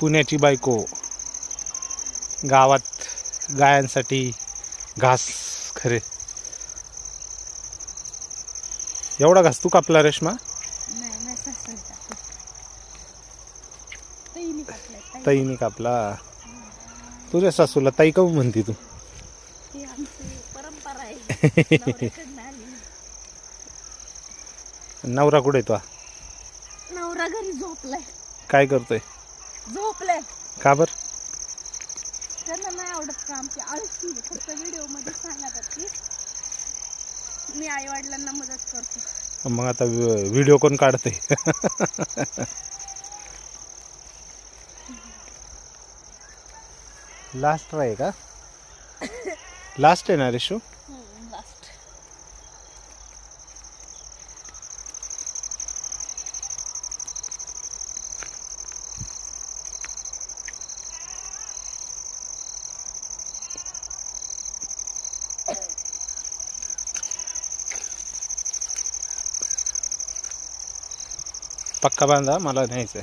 पुण्याची बायको गावात गायांसाठी घास खरे. एवढा घास तू कापला रेश्मा? ताईने कापला. तुझ्या सासूला ताई काहून म्हणते तू? परंपरा आहे. नवरा कुठे तो? नवरा घरी झोपलाय. काय करतोय? झोपलाय. का बर? त्यांना नाही आवडत का आमची आळशी. फक्त व्हिडिओ मध्ये सांगतात की मी आई वडिलांना मदत करतो. मग आता व्हिडिओ कोण काढते? लास्ट आहे का? लास्ट आहे ना रेशू? लास्ट. पक्का बांधा, मला न्यायचंय.